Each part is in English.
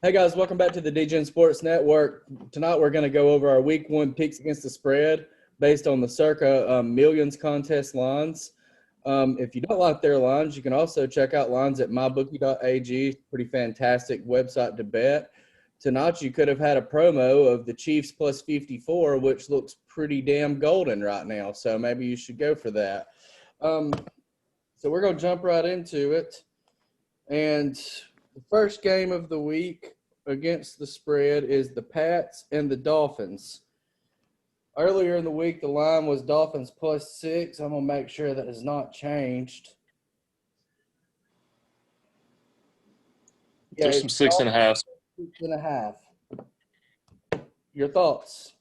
Hey guys, welcome back to the DGen Sports Network. Tonight we're going to go over our Week 1 picks against the spread based on the Circa Millions contest lines. If you don't like their lines, you can also check out lines at mybookie.ag. Pretty fantastic website to bet. Tonight you could have had a promo of the Chiefs plus 54, which looks pretty damn golden right now. So maybe you should go for that. So we're going to jump right into it. And the first game of the week against the spread is the Pats and the Dolphins. Earlier in the week, the line was Dolphins plus 6. I'm going to make sure that has not changed. Yeah, there's some 6.5. 6.5. Your thoughts?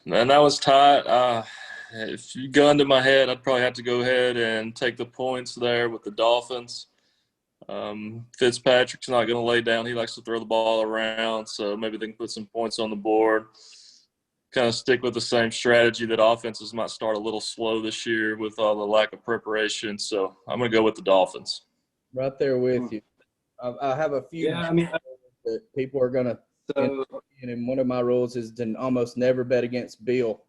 Man, that was tight. If you gun to my head, I'd probably have to go ahead and take the points there with the Dolphins. Fitzpatrick's not going to lay down. He likes to throw the ball around, so maybe they can put some points on the board. Kind of stick with the same strategy that offenses might start a little slow this year with all the lack of preparation. So I'm going to go with the Dolphins. Right there with you. I have a few that people are going to – and one of my rules is to almost never bet against Bill.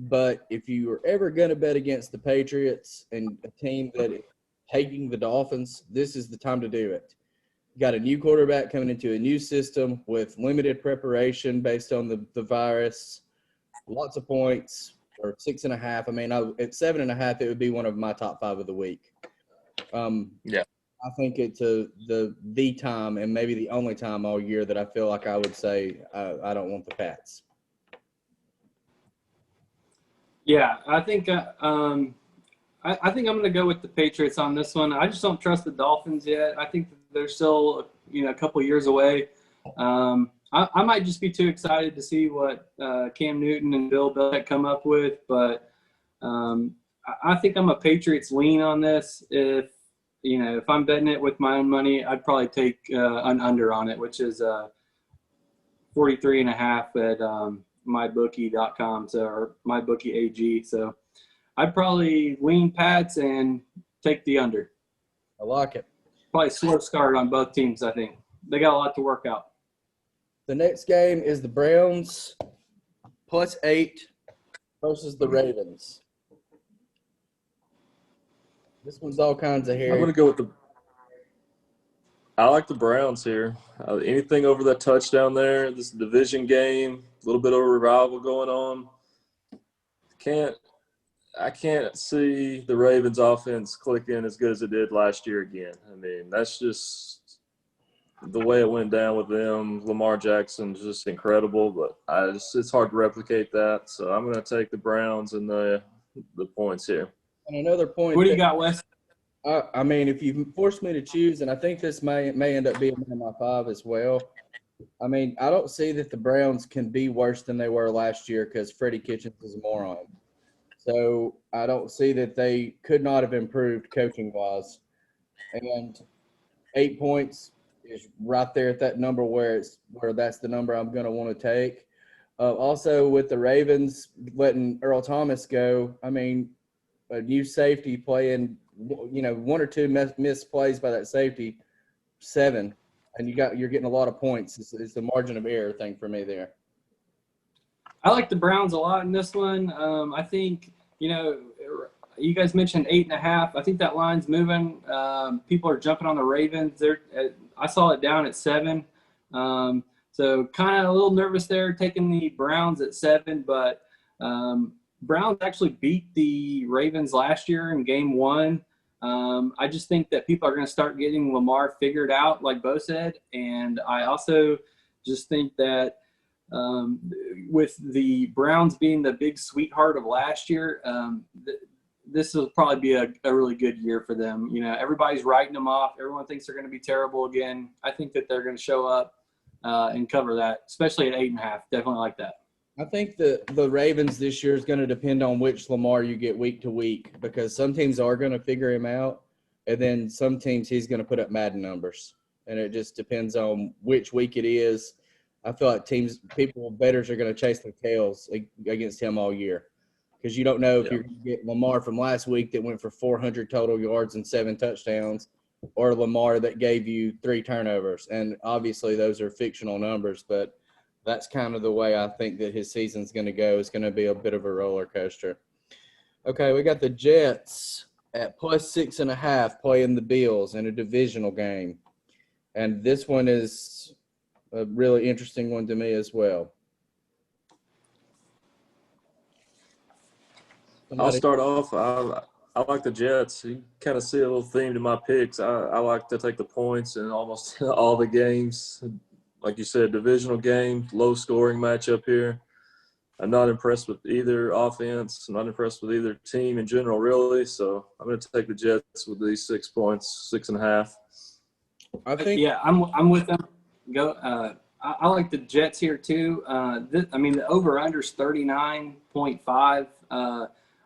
But if you are ever going to bet against the Patriots and a team that is taking the Dolphins, this is the time to do it. You got a new quarterback coming into a new system with limited preparation based on the virus, lots of points, or 6.5. I mean, at 7.5, it would be one of my top 5 of the week. I think it's the time and maybe the only time all year that I feel like I would say I don't want the Pats. Yeah, I think I'm going to go with the Patriots on this one. I just don't trust the Dolphins yet. I think they're still a couple years away. I might just be too excited to see what Cam Newton and Bill Belichick come up with, but I think I'm a Patriots lean on this. If I'm betting it with my own money, I'd probably take an under on it, which is 43.5 at mybookie.com, or mybookie AG. So I'd probably lean Pats and take the under. I like it. Probably slow start on both teams, I think. They got a lot to work out. The next game is the Browns plus 8 versus the Ravens. This one's all kinds of hairy. I'm going to go with I like the Browns here. Anything over that touchdown there, this division game, a little bit of a revival going on. I can't see the Ravens offense clicking as good as it did last year again. I mean, that's just the way it went down with them. Lamar Jackson's just incredible, but it's hard to replicate that. So I'm going to take the Browns and the points here. And another point. What do you got, Wes? I mean, if you force me to choose, and I think this may end up being one of my 5 as well. I mean, I don't see that the Browns can be worse than they were last year because Freddie Kitchens is a moron. So I don't see that they could not have improved coaching-wise. And 8 points is right there at that number where that's the number I'm going to want to take. Also, with the Ravens letting Earl Thomas go, I mean, a new safety playing, 1 or 2 missed plays by that safety, 7, and you're getting a lot of points. It's the margin of error thing for me there. I like the Browns a lot in this one. I think, you guys mentioned 8.5. I think that line's moving. People are jumping on the Ravens. I saw it down at 7. So kind of a little nervous there taking the Browns at 7, but Browns actually beat the Ravens last year in game 1. I just think that people are going to start getting Lamar figured out, like Bo said. And I also just think that with the Browns being the big sweetheart of last year, this will probably be a really good year for them. Everybody's writing them off. Everyone thinks they're going to be terrible again. I think that they're going to show up and cover that, especially at 8.5. Definitely like that. I think the Ravens this year is going to depend on which Lamar you get week to week, because some teams are going to figure him out, and then some teams he's going to put up Madden numbers, and it just depends on which week it is. I feel like bettors are going to chase their tails against him all year, because you don't know if you're going to get Lamar from last week that went for 400 total yards and 7 touchdowns, or Lamar that gave you 3 turnovers. And obviously those are fictional numbers, but that's kind of the way I think that his season's going to go. It's going to be a bit of a roller coaster. Okay, we got the Jets at +6.5 playing the Bills in a divisional game. And this one is a really interesting one to me as well. I'll start off. I like the Jets. You kind of see a little theme to my picks. I like to take the points in almost all the games. Like you said, divisional game, low-scoring matchup here. I'm not impressed with either offense. I'm not impressed with either team in general, really. So I'm going to take the Jets with these 6 points, 6.5. I think. Yeah, I'm with them. Go. I like the Jets here too. The over/under is 39.5.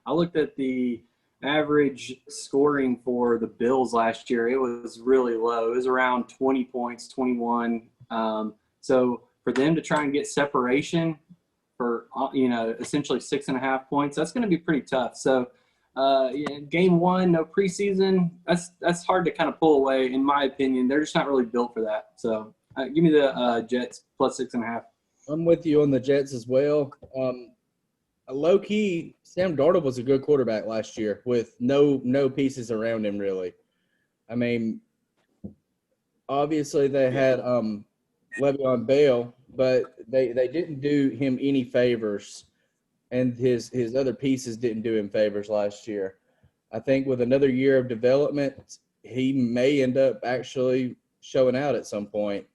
I looked at the average scoring for the Bills last year. It was really low. It was around 20 points, 21. So for them to try and get separation for, essentially 6.5 points, that's going to be pretty tough. So game one, no preseason, that's hard to kind of pull away, in my opinion. They're just not really built for that. So give me the Jets +6.5. I'm with you on the Jets as well. Low key, Sam Darnold was a good quarterback last year with no pieces around him really. I mean, obviously they had Le'Veon Bell, but they didn't do him any favors, and his other pieces didn't do him favors last year. I think with another year of development, he may end up actually showing out at some point,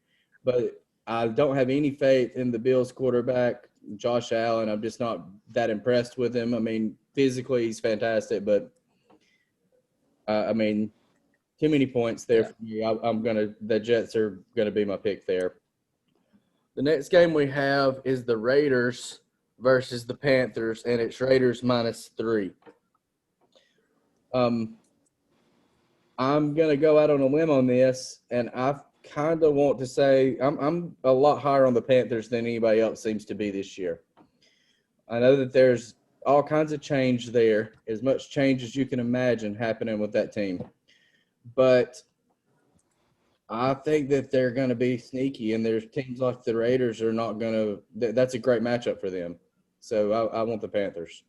but I don't have any faith in the Bills quarterback, Josh Allen. I'm just not that impressed with him. I mean, physically he's fantastic, but too many points there for me. The Jets are gonna be my pick there. The next game we have is the Raiders versus the Panthers, and it's Raiders -3. I'm gonna go out on a limb on this, and I kind of want to say I'm a lot higher on the Panthers than anybody else seems to be this year. I know that there's all kinds of change there, as much change as you can imagine happening with that team. But I think that they're going to be sneaky, and there's teams like the Raiders are not going to – that's a great matchup for them. So I want the Panthers.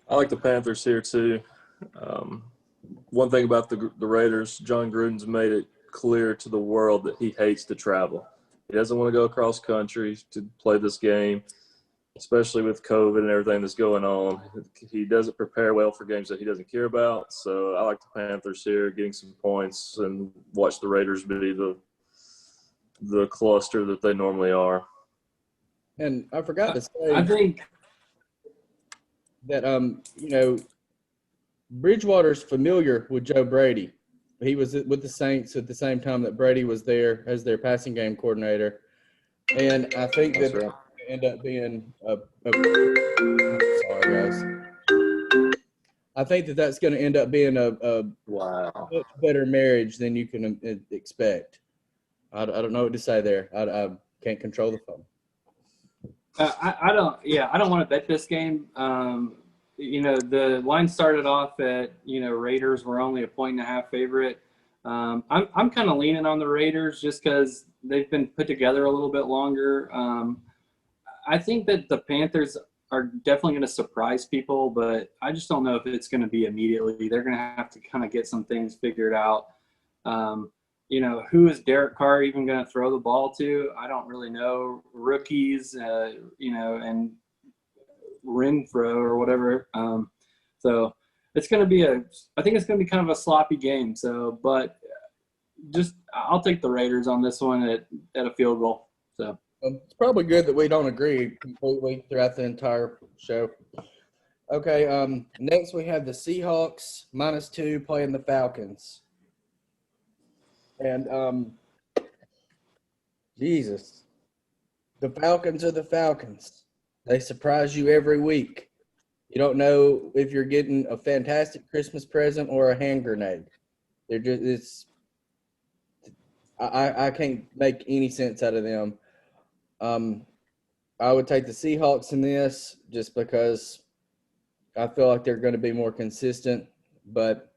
I like the Panthers here too. One thing about the Raiders, John Gruden's made it clear to the world that he hates to travel. He doesn't want to go across country to play this game, especially with COVID and everything that's going on. He doesn't prepare well for games that he doesn't care about. So I like the Panthers here, getting some points, and watch the Raiders be the cluster that they normally are. And I forgot to say, I think that Bridgewater's familiar with Joe Brady. He was with the Saints at the same time that Brady was there as their passing game coordinator. And I think that That's right. end up being sorry guys. I think that that's going to end up being a Wow. much better marriage than you can expect. I don't know what to say there. I can't control the phone. I don't want to bet this game. The line started off at, Raiders were only a 1.5 favorite. I'm kind of leaning on the Raiders just because they've been put together a little bit longer. I think that the Panthers are definitely going to surprise people, but I just don't know if it's going to be immediately. They're going to have to kind of get some things figured out. Who is Derek Carr even going to throw the ball to? I don't really know. Rookies, and Renfro or whatever. So it's going to be I think it's going to be kind of a sloppy game. So, but I'll take the Raiders on this one at a field goal. So it's probably good that we don't agree completely throughout the entire show. Okay. Next we have the Seahawks -2 playing the Falcons. And Jesus, the Falcons are the Falcons. They surprise you every week. You don't know if you're getting a fantastic Christmas present or a hand grenade. I can't make any sense out of them. I would take the Seahawks in this just because I feel like they're going to be more consistent. But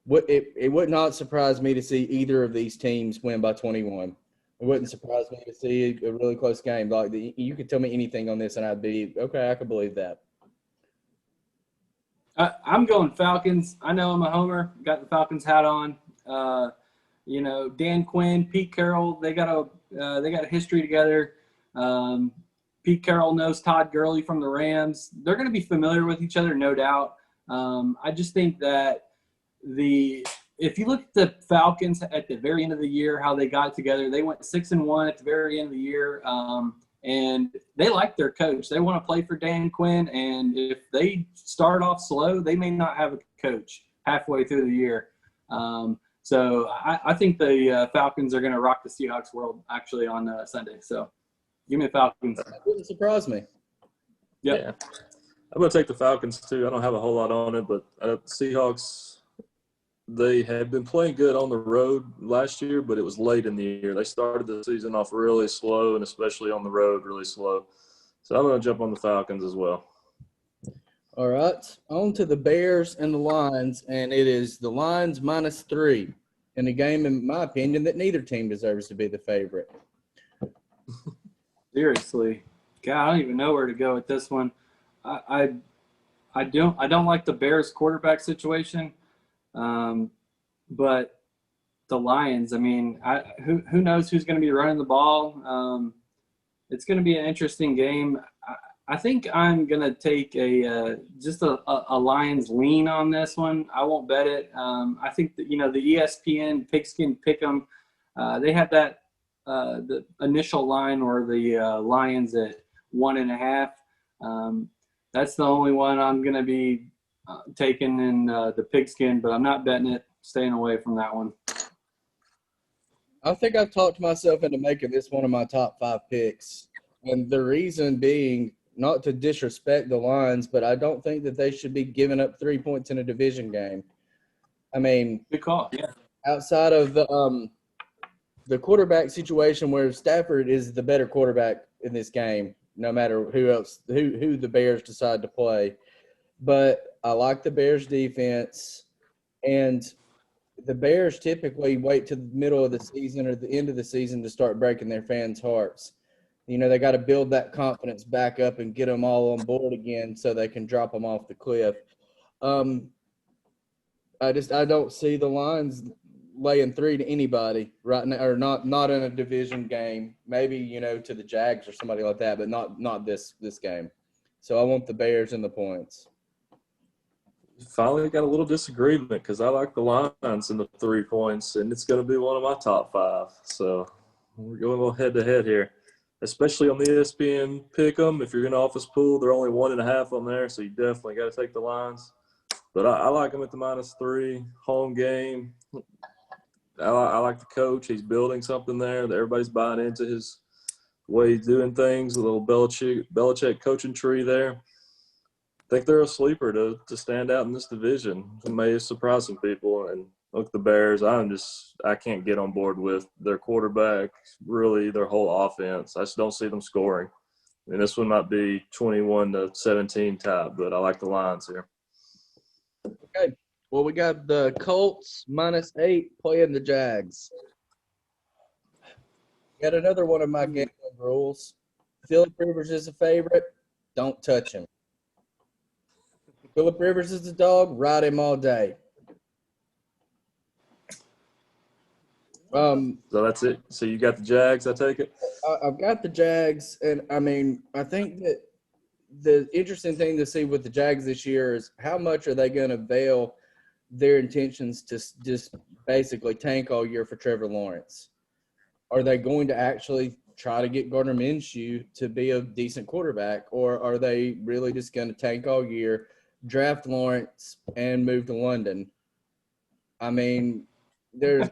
it would not surprise me to see either of these teams win by 21. It wouldn't surprise me to see a really close game. You could tell me anything on this, and I'd be okay. I could believe that. I'm going Falcons. I know I'm a homer. Got the Falcons hat on. Dan Quinn, Pete Carroll, they got a history together. Pete Carroll knows Todd Gurley from the Rams. They're going to be familiar with each other, no doubt. I just think that if you look at the Falcons at the very end of the year, how they got together, they went 6-1 at the very end of the year. And they like their coach. They want to play for Dan Quinn. And if they start off slow, they may not have a coach halfway through the year. So I think the Falcons are going to rock the Seahawks world actually on Sunday. So give me the Falcons. That wouldn't surprise me. Yep. Yeah. I'm going to take the Falcons too. I don't have a whole lot on it, but the Seahawks, they had been playing good on the road last year, but it was late in the year. They started the season off really slow, and especially on the road, really slow. So I'm going to jump on the Falcons as well. All right, on to the Bears and the Lions, and it is the Lions -3 in a game, in my opinion, that neither team deserves to be the favorite. Seriously, God, I don't even know where to go with this one. I don't like the Bears quarterback situation, but the Lions. I mean, who knows who's going to be running the ball? It's going to be an interesting game. I think I'm going to take just a Lions lean on this one. I won't bet it. I think that, the ESPN Pigskin Pick'em, they have that the initial line or the Lions at 1.5. That's the only one I'm going to be taking in the Pigskin, but I'm not betting it. Staying away from that one. I think I've talked myself into making this one of my top 5 picks, and the reason being, not to disrespect the Lions, but I don't think that they should be giving up 3 points in a division game. I mean, Good call. Yeah. Outside of the quarterback situation where Stafford is the better quarterback in this game, no matter who the Bears decide to play. But I like the Bears defense, and the Bears typically wait to the middle of the season or the end of the season to start breaking their fans' hearts. They got to build that confidence back up and get them all on board again so they can drop them off the cliff. I don't see the Lions laying 3 to anybody right now, or not in a division game. Maybe, to the Jags or somebody like that, but not this game. So I want the Bears and the points. Finally got a little disagreement because I like the Lions in the 3 points, and it's going to be one of my top 5. So we're going a little head-to-head here, especially on the ESPN Pick'em. If you're going to office pool, they're only 1.5 on there, so you definitely got to take the Lions. But I like them at the -3, home game. I like the coach. He's building something there that everybody's buying into his way he's doing things, a little Belichick coaching tree there. I think they're a sleeper to stand out in this division. It may surprise some people. And look, the Bears, I can't get on board with their quarterback, really their whole offense. I just don't see them scoring. I mean, this one might be 21-17 type, but I like the Lions here. Okay. Well, we got the Colts -8 playing the Jags. Got another one of my gambling rules. Phillip Rivers is a favorite. Don't touch him. Phillip Rivers is a dog. Ride him all day. So that's it. So you got the Jags, I take it? I've got the Jags, and I think that the interesting thing to see with the Jags this year is how much are they going to veil their intentions to just basically tank all year for Trevor Lawrence? Are they going to actually try to get Gardner Minshew to be a decent quarterback, or are they really just going to tank all year, draft Lawrence, and move to London? I mean, there's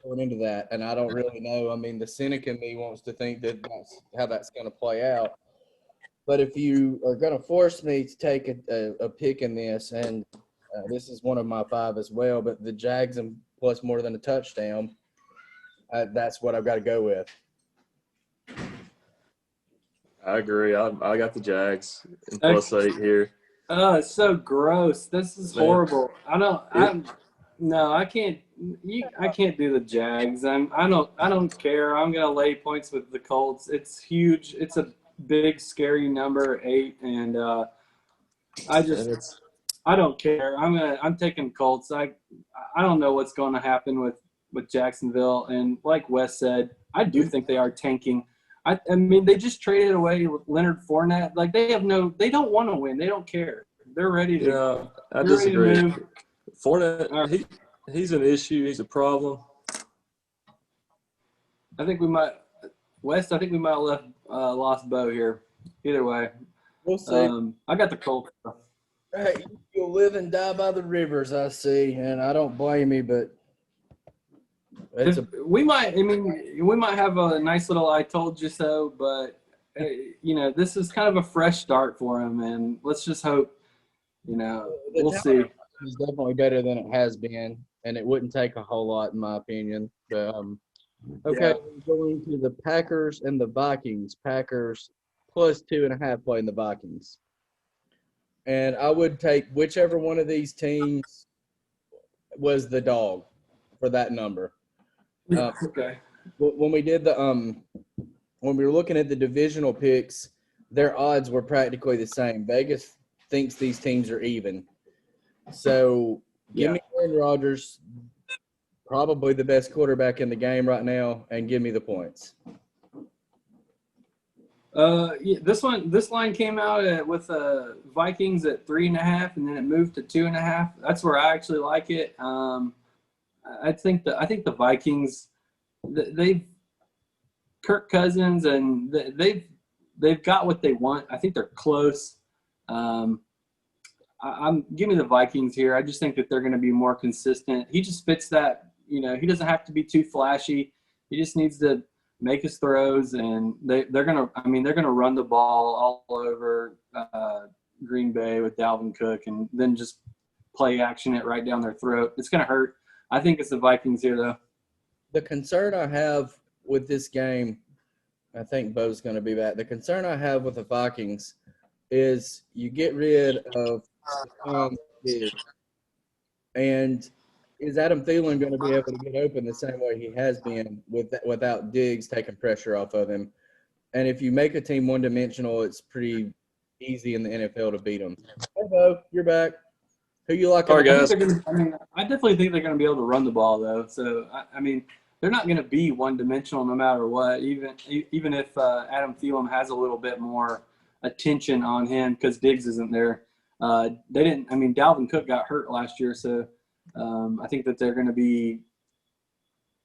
going into that, and I don't really know. I mean, the cynic in me wants to think that that's how that's going to play out. But if you are going to force me to take a pick in this, and this is one of my 5 as well, but the Jags and plus more than a touchdown, that's what I've got to go with. I agree. I got the Jags in +8 here. Oh, it's so gross. This is horrible. No, I can't. I can't do the Jags. I don't care. I'm gonna lay points with the Colts. It's huge. It's a big, scary number 8, and I don't care. I'm taking Colts. I don't know what's going to happen with Jacksonville, and like Wes said, I do think they are tanking. I mean, they just traded away with Leonard Fournette. Like they don't want to win. They don't care. They're ready to. Yeah, I they're ready to disagree. move. Fournette, he's an issue. He's a problem. I think we might, West. I think we might have lost Bo here. Either way, We'll see. I got the Colts. Hey, you'll live and die by the rivers, I see, and I don't blame you, but we might have a nice little "I told you so," but this is kind of a fresh start for him, and let's just hope. We'll see. It's definitely better than it has been, and it wouldn't take a whole lot, in my opinion. But, okay, we're going to the Packers and the Vikings. Packers plus 2.5 playing the Vikings. And I would take whichever one of these teams was the dog for that number. Okay. When we did when we were looking at the divisional picks, their odds were practically the same. Vegas thinks these teams are even. So give me Aaron Rodgers, probably the best quarterback in the game right now, and give me the points. This line came out with Vikings at 3.5, and then it moved to 2.5. That's where I actually like it. I think the Vikings, they've Kirk Cousins, and they've got what they want. I think they're close. I'm giving the Vikings here. I just think that they're going to be more consistent. He just fits that. He doesn't have to be too flashy. He just needs to make his throws, and they're gonna run the ball all over Green Bay with Dalvin Cook, and then just play action it right down their throat. It's gonna hurt. I think it's the Vikings here, though. The concern I have with this game, I think Bo's going to be back. The concern I have with the Vikings is you get rid of Diggs, and is Adam Thielen going to be able to get open the same way he has been without Diggs taking pressure off of him? And if you make a team one-dimensional, it's pretty easy in the NFL to beat them. Hey, Bo, you're back. Who you like? All right, guys. I definitely think they're going to be able to run the ball, though. So, they're not going to be one-dimensional no matter what, even if Adam Thielen has a little bit more attention on him because Diggs isn't there. Dalvin Cook got hurt last year, so I think that they're going to be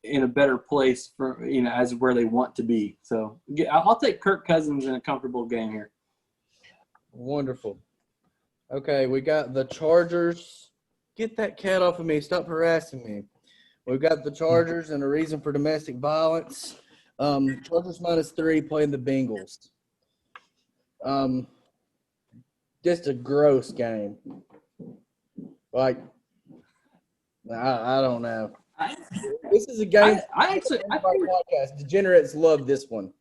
in a better place for as where they want to be. So I'll take Kirk Cousins in a comfortable game here. Wonderful. Okay, we got the Chargers. Get that cat off of me. Stop harassing me. We've got the Chargers and a reason for domestic violence. Chargers -3 playing the Bengals. Just a gross game. Like, I don't know. This is a game. I think podcast. Degenerates love this one.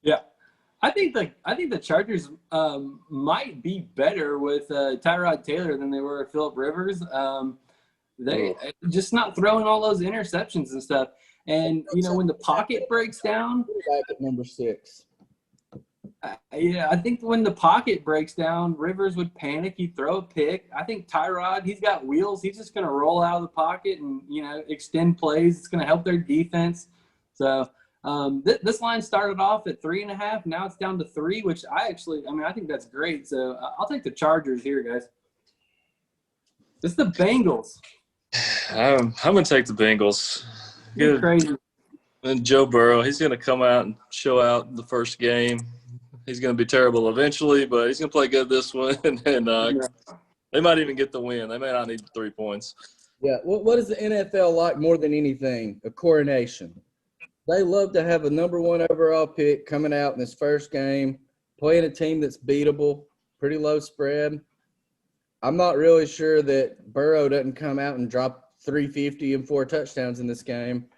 Yeah, I think the Chargers might be better with Tyrod Taylor than they were with Phillip Rivers. They just not throwing all those interceptions and stuff. And when the pocket breaks down, back at number 6. I think when the pocket breaks down, Rivers would panic. He'd throw a pick. I think Tyrod, he's got wheels. He's just going to roll out of the pocket and extend plays. It's going to help their defense. So this line started off at 3.5. Now it's down to 3, which I think that's great. So I'll take the Chargers here, guys. It's the Bengals. I'm going to take the Bengals. You're crazy. And Joe Burrow, he's going to come out and show out the first game. He's going to be terrible eventually, but he's going to play good this one. And they might even get the win. They may not need 3 points. Yeah. What is the NFL like more than anything? A coronation. They love to have a number 1 overall pick coming out in this first game, playing a team that's beatable, pretty low spread. I'm not really sure that Burrow doesn't come out and drop 350 and 4 touchdowns in this game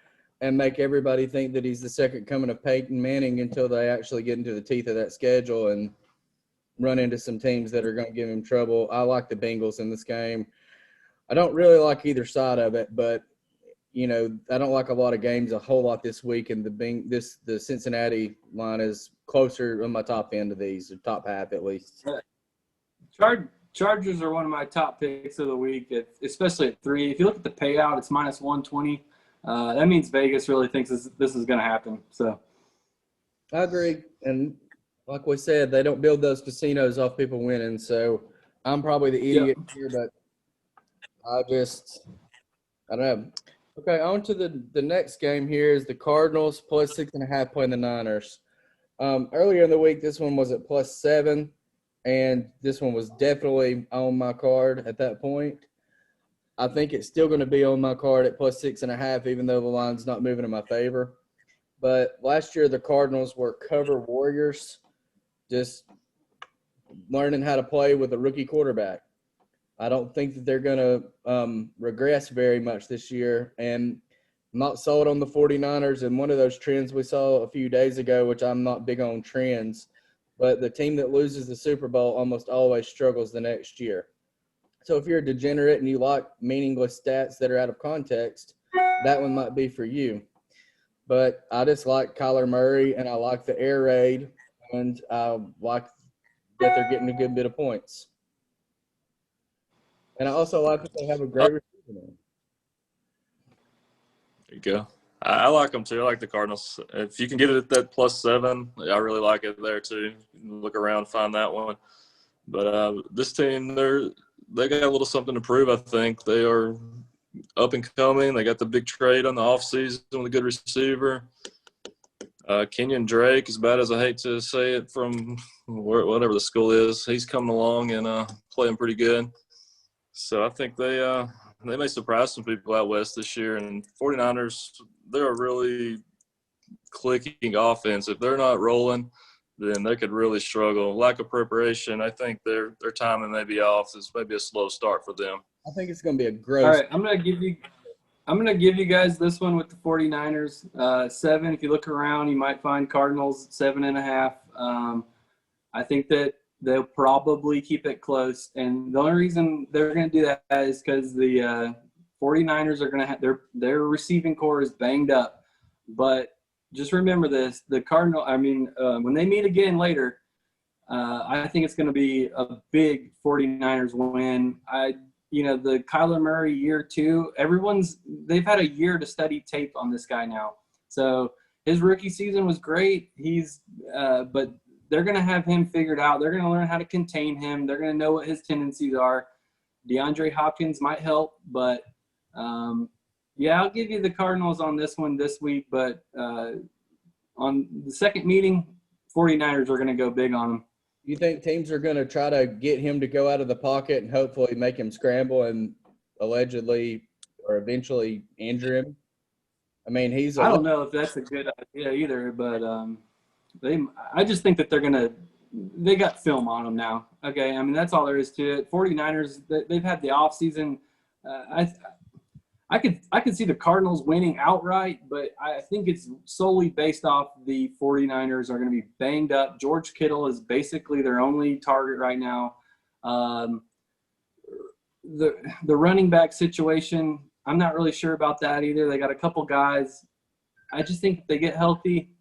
and make everybody think that he's the second coming of Peyton Manning until they actually get into the teeth of that schedule and run into some teams that are going to give him trouble. I like the Bengals in this game. I don't really like either side of it, but I don't like a lot of games a whole lot this week, and the Cincinnati line is closer on my top end of these, or top half at least. Chargers are one of my top picks of the week, especially at 3. If you look at the payout, it's minus 120. That means Vegas really thinks this is going to happen. So I agree, and like we said, they don't build those casinos off people winning. So I'm probably the idiot here, but I don't know. Okay, on to the next game here is the Cardinals plus 6.5 playing the Niners. Earlier in the week, this one was at plus 7, and this one was definitely on my card at that point. I think it's still going to be on my card at plus 6.5, even though the line's not moving in my favor. But last year, the Cardinals were cover warriors, just learning how to play with a rookie quarterback. I don't think that they're going to regress very much this year. And I'm not sold on the 49ers. And one of those trends we saw a few days ago, which I'm not big on trends, but the team that loses the Super Bowl almost always struggles the next year. So if you're a degenerate and you like meaningless stats that are out of context, that one might be for you. But I just like Kyler Murray, and I like the air raid, and I like that they're getting a good bit of points. And I also like that they have a great receiver. There you go. I like them too. I like the Cardinals. If you can get it at that plus 7, I really like it there too. Look around, find that one. But this team, they got a little something to prove. I think they are up and coming. They got the big trade on the offseason with a good receiver. Kenyon Drake, as bad as I hate to say it, from whatever the school is, he's coming along and playing pretty good. So I think they may surprise some people out west this year. And 49ers, they're a really clicking offense. If they're not rolling, then they could really struggle. Lack of preparation, I think their timing may be off. It's maybe a slow start for them. I think it's going to be a gross. All right, I'm going to give you guys this one with the 49ers. 7, if you look around, you might find Cardinals 7.5. I think that they'll probably keep it close. And the only reason they're going to do that is because the 49ers are going to have their receiving core is banged up. But just remember this, the when they meet again later, I think it's going to be a big 49ers win. The Kyler Murray year 2, they've had a year to study tape on this guy now. So his rookie season was great. But they're going to have him figured out. They're going to learn how to contain him. They're going to know what his tendencies are. DeAndre Hopkins might help, but I'll give you the Cardinals on this one this week. But on the second meeting, 49ers are going to go big on them. You think teams are going to try to get him to go out of the pocket and hopefully make him scramble and allegedly or eventually injure him? I mean, I don't know if that's a good idea either, but I just think that they got film on them now. Okay, I mean, that's all there is to it. 49ers, they've had the offseason. I could see the Cardinals winning outright, but I think it's solely based off the 49ers are going to be banged up. George Kittle is basically their only target right now. The running back situation, I'm not really sure about that either. They got a couple guys. I just think if they get healthy,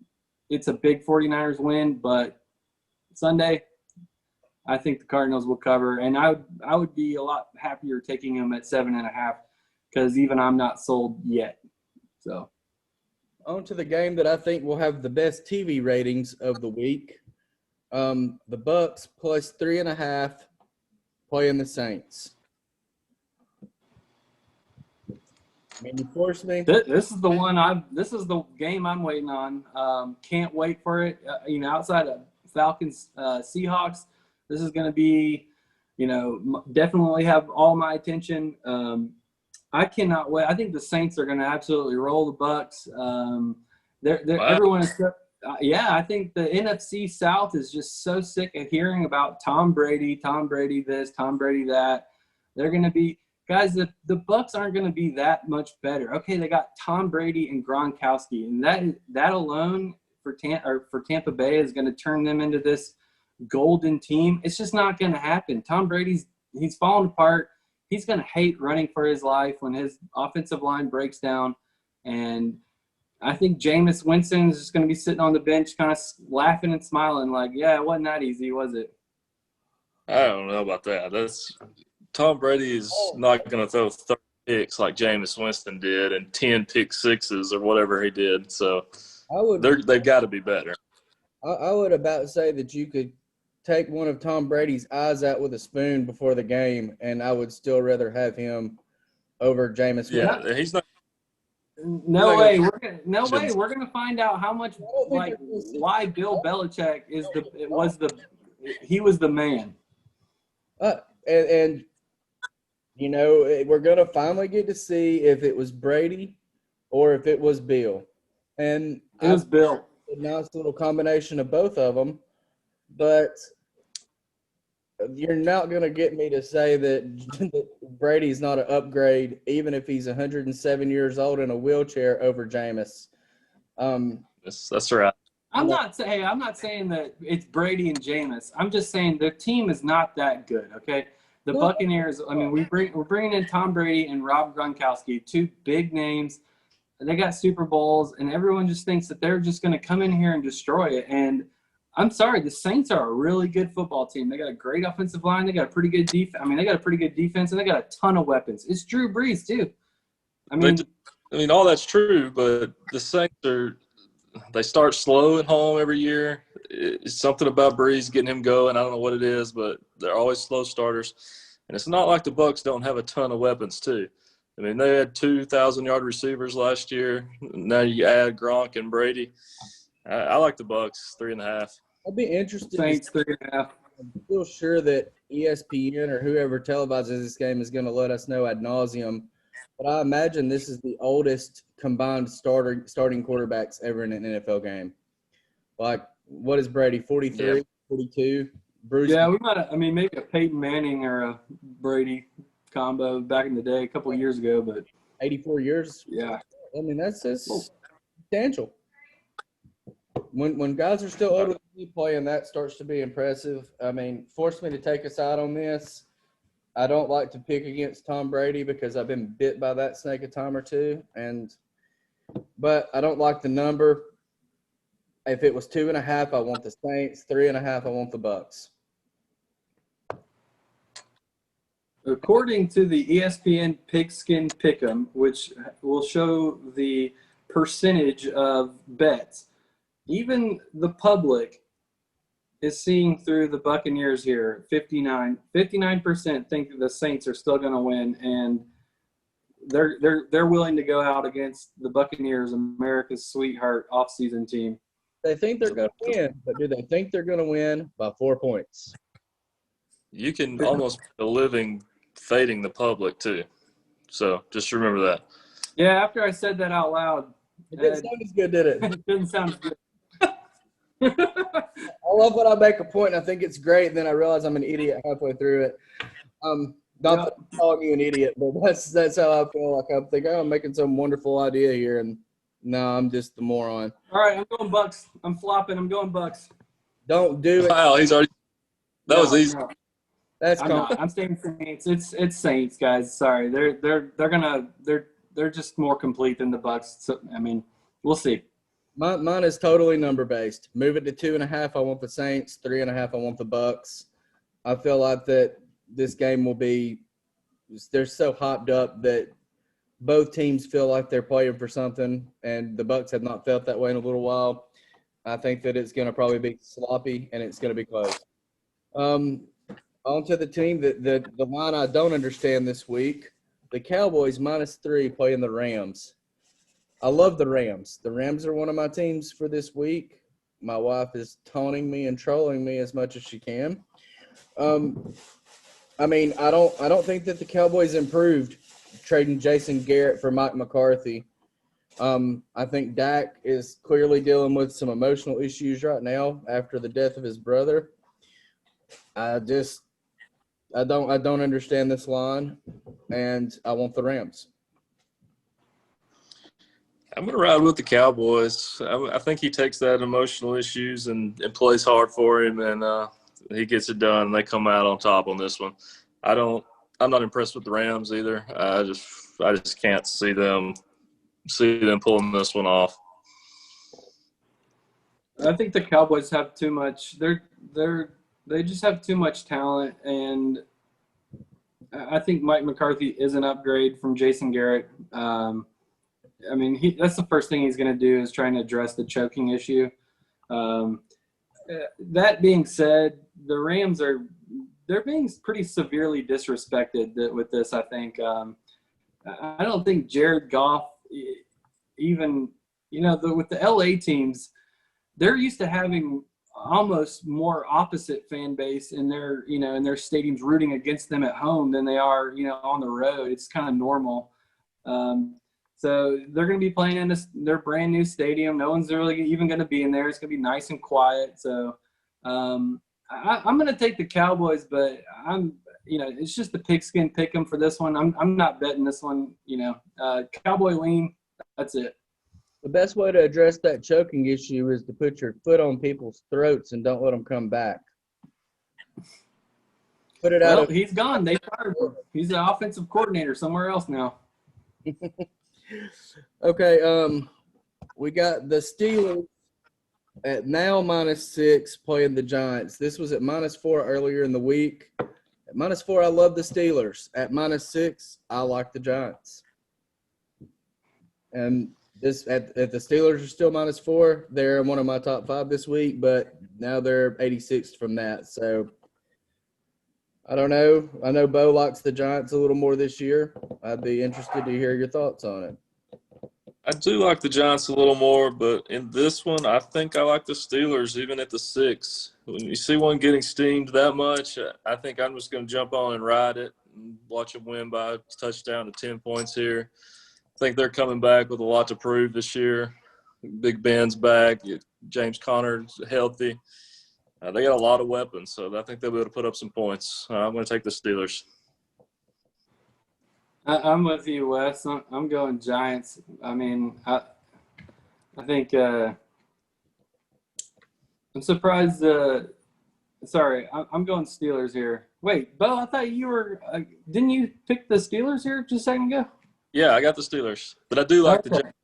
it's a big 49ers win. But Sunday, I think the Cardinals will cover, and I would be a lot happier taking them at 7.5. Because even I'm not sold yet. So, on to the game that I think will have the best TV ratings of the week. The Bucks plus 3.5 playing the Saints. I mean, you forced me. This is the one this is the game I'm waiting on. Can't wait for it. Outside of Falcons, Seahawks, this is going to be, definitely have all my attention. I cannot wait. I think the Saints are going to absolutely roll the Bucks. Wow. Everyone is. I think the NFC South is just so sick of hearing about Tom Brady this, Tom Brady that. They're going to be guys. The Bucks aren't going to be that much better. Okay, they got Tom Brady and Gronkowski, and that alone for Tampa Bay is going to turn them into this golden team. It's just not going to happen. Tom Brady's fallen apart. he's going to hate running for his life when his offensive line breaks down. And I think Jameis Winston is just going to be sitting on the bench kind of laughing and smiling like, yeah, it wasn't that easy, was it? I don't know about that. Tom Brady is not going to throw 30 picks like Jameis Winston did and 10 pick sixes or whatever he did. So they've got to be better. I would about say that you could take one of Tom Brady's eyes out with a spoon before the game, and I would still rather have him over Jameis. Yeah, he's not. No way. We're gonna find out how much why Bill Belichick was the man. And you know, we're gonna finally get to see if it was Brady or if it was Bill. And it was Bill. A nice little combination of both of them, but you're not going to get me to say that Brady's not an upgrade, even if he's 107 years old in a wheelchair over Jameis. That's right. I'm not saying that it's Brady and Jameis. I'm just saying their team is not that good. Okay, the Buccaneers. I mean, we're bringing in Tom Brady and Rob Gronkowski, two big names. They got Super Bowls, and everyone just thinks that they're just going to come in here and destroy it. And I'm sorry, the Saints are a really good football team. They got a great offensive line. They got a pretty good defense. I mean, they got a pretty good defense, and they got a ton of weapons. It's Drew Brees too. I mean, all that's true, but the Saints they start slow at home every year. It's something about Brees getting him going. I don't know what it is, but they're always slow starters. And it's not like the Bucs don't have a ton of weapons too. I mean, they had 2,000-yard receivers last year. Now you add Gronk and Brady. I like the Bucs 3.5. I'd be interested. Saints 3.5. I'm still sure that ESPN or whoever televises this game is going to let us know ad nauseum. But I imagine this is the oldest combined starting quarterbacks ever in an NFL game. Like, what is Brady? 43, 42. Bruce. Yeah, we might. Maybe a Peyton Manning or a Brady combo back in the day, a couple of years ago, but 84 years. Yeah, I mean that's substantial. When guys are still older than me playing, that starts to be impressive. I mean, force me to take a side on this. I don't like to pick against Tom Brady because I've been bit by that snake a time or two, but I don't like the number. If it was 2.5, I want the Saints. 3.5, I want the Bucs. According to the ESPN Pigskin Pick'em, which will show the percentage of bets, even the public is seeing through the Buccaneers here. 59% think that the Saints are still going to win, and they're willing to go out against the Buccaneers, America's sweetheart offseason team. They think they're going to win, but do they think they're going to win by 4 points? You can almost make a living fading the public too. So just remember that. Yeah, after I said that out loud. It didn't sound as good, did it? It didn't sound as good. I love when I make a point and I think it's great, and then I realize I'm an idiot halfway through it. Not that I'm calling you an idiot, but that's how I feel. Like I'm thinking, I'm making some wonderful idea here, and no, I'm just the moron. All right, I'm going Bucks. I'm flopping. I'm going Bucks. Don't do it. Wow, he's already. That was easy. No. That's I'm saying Saints. It's Saints, guys. Sorry, they're just more complete than the Bucks. So, I mean, we'll see. Mine is totally number based. Move it to 2.5. I want the Saints. 3.5. I want the Bucks. I feel like that this game will be. They're so hyped up that both teams feel like they're playing for something, and the Bucks have not felt that way in a little while. I think that it's going to probably be sloppy and it's going to be close. On to the team that the line I don't understand this week. The Cowboys -3 playing the Rams. I love the Rams. The Rams are one of my teams for this week. My wife is taunting me and trolling me as much as she can. I mean, I don't think that the Cowboys improved trading Jason Garrett for Mike McCarthy. I think Dak is clearly dealing with some emotional issues right now after the death of his brother. I don't understand this line, and I want the Rams. I'm going to ride with the Cowboys. I think he takes that emotional issues and plays hard for him, and he gets it done. And they come out on top on this one. I don't I'm not impressed with the Rams either. I just can't see them pulling this one off. I think the Cowboys have too much. They just have too much talent, and I think Mike McCarthy is an upgrade from Jason Garrett. I mean, that's the first thing he's going to do is trying to address the choking issue. That being said, the Rams they're being pretty severely disrespected with this, I think. I don't think Jared Goff even, with the LA teams, they're used to having almost more opposite fan base in their stadiums rooting against them at home than they are, on the road. It's kind of normal. So they're going to be playing in their brand new stadium. No one's really even going to be in there. It's going to be nice and quiet. So I'm going to take the Cowboys, but it's just the pigskin pick 'em for this one. I'm not betting this one. Cowboy lean. That's it. The best way to address that choking issue is to put your foot on people's throats and don't let them come back. Put it out. He's gone. They fired him. He's the offensive coordinator somewhere else now. Okay, we got the Steelers at now -6 playing the Giants. This was at -4 earlier in the week. At -4, I love the Steelers. At -6, I like the Giants. And this at the Steelers are still -4. They're in one of my top 5 this week, but now they're 86th from that. So I don't know. I know Bo likes the Giants a little more this year. I'd be interested to hear your thoughts on it. I do like the Giants a little more, but in this one, I think I like the Steelers even at the 6. When you see one getting steamed that much, I think I'm just going to jump on and ride it and watch them win by a touchdown to 10 points here. I think they're coming back with a lot to prove this year. Big Ben's back. James Conner's healthy. They got a lot of weapons, so I think they'll be able to put up some points. I'm going to take the Steelers. I'm with you, Wes. I'm going Giants. I mean, I think I'm surprised. Sorry, I'm going Steelers here. Wait, Bo, I thought you were didn't you pick the Steelers here just a second ago? Yeah, I got the Steelers, but I do like the Giants.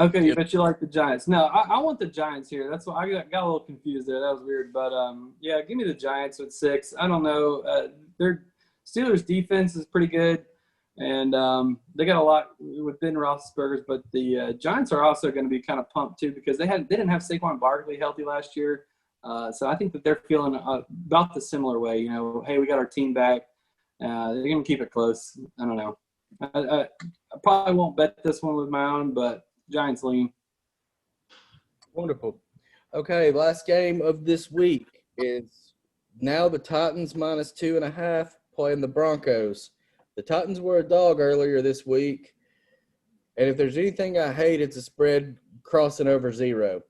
Okay, but you like the Giants. No, I want the Giants here. That's why I got a little confused there. That was weird. But, yeah, give me the Giants with 6. I don't know. Their Steelers' defense is pretty good, and they got a lot with Ben Roethlisberger. But the Giants are also going to be kind of pumped, too, because they didn't have Saquon Barkley healthy last year. So I think that they're feeling about the similar way. Hey, we got our team back. They're going to keep it close. I don't know. I probably won't bet this one with my own, but Giants lean. Wonderful. Okay, last game of this week is now the Titans -2.5 playing the Broncos. The Titans were a dog earlier this week, and if there's anything I hate, it's a spread crossing over 0.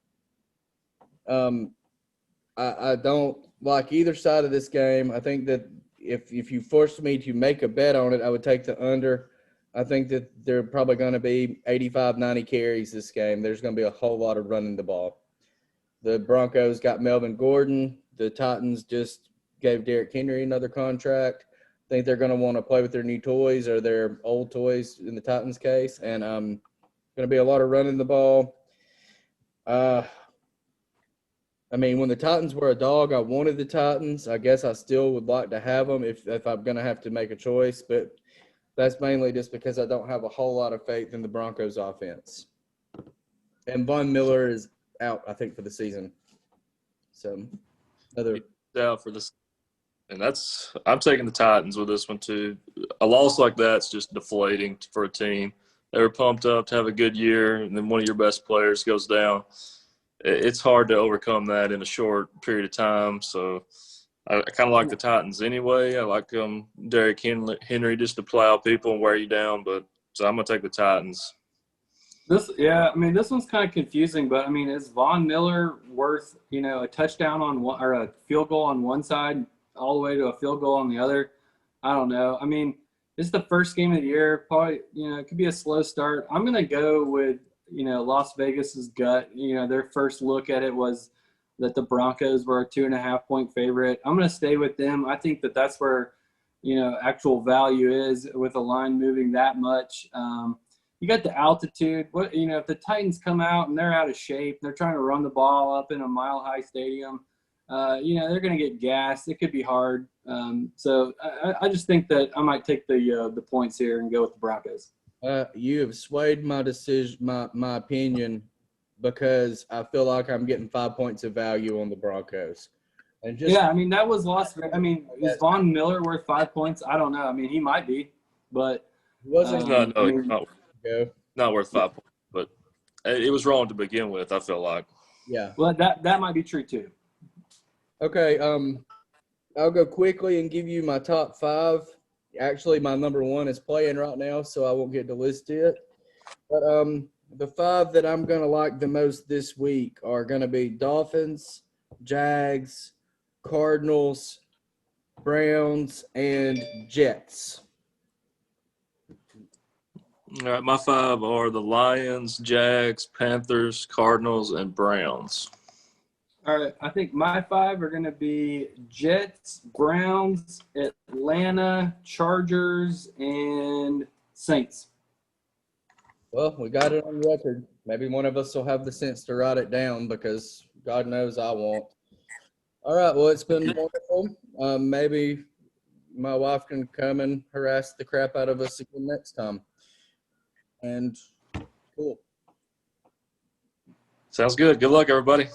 I don't like either side of this game. I think that if you forced me to make a bet on it, I would take the under. I think that they're probably going to be 85, 90 carries this game. There's going to be a whole lot of running the ball. The Broncos got Melvin Gordon. The Titans just gave Derrick Henry another contract. I think they're going to want to play with their new toys or their old toys in the Titans' case. And going to be a lot of running the ball. I mean, when the Titans were a dog, I wanted the Titans. I guess I still would like to have them if I'm going to have to make a choice. But that's mainly just because I don't have a whole lot of faith in the Broncos offense. And Von Miller is out, I think, for the season. So, out for this. And I'm taking the Titans with this one too. A loss like that's just deflating for a team. They were pumped up to have a good year, and then one of your best players goes down. It's hard to overcome that in a short period of time. So I kind of like the Titans anyway. I like Derrick Henry just to plow people and wear you down. So I'm going to take the Titans. This one's kind of confusing, but, is Von Miller worth, a touchdown on one or a field goal on one side all the way to a field goal on the other? I don't know. This is the first game of the year. Probably, it could be a slow start. I'm going to go with, Las Vegas's gut. Their first look at it was that the Broncos were a 2.5-point favorite. I'm going to stay with them. I think that that's where actual value is with a line moving that much. You got the altitude. If the Titans come out and they're out of shape, they're trying to run the ball up in a mile-high stadium, they're going to get gassed. It could be hard. So I just think that I might take the points here and go with the Broncos. You have swayed my decision, my opinion, because I feel like I'm getting 5 points of value on the Broncos. And that was lost. Is Von Miller worth 5 points? I don't know. He might be, but not worth 5 points. But it was wrong to begin with, I feel like. Yeah. Well, that might be true too. Okay. I'll go quickly and give you my top 5. Actually, my number 1 is playing right now, so I won't get to list it. But the 5 that I'm going to like the most this week are going to be Dolphins, Jags, Cardinals, Browns, and Jets. All right, my 5 are the Lions, Jags, Panthers, Cardinals, and Browns. All right, I think my 5 are going to be Jets, Browns, Atlanta, Chargers, and Saints. Well, we got it on record. Maybe one of us will have the sense to write it down because God knows I won't. All right, well, it's been wonderful. Maybe my wife can come and harass the crap out of us again next time. And cool. Sounds good. Good luck, everybody.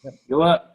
Good luck.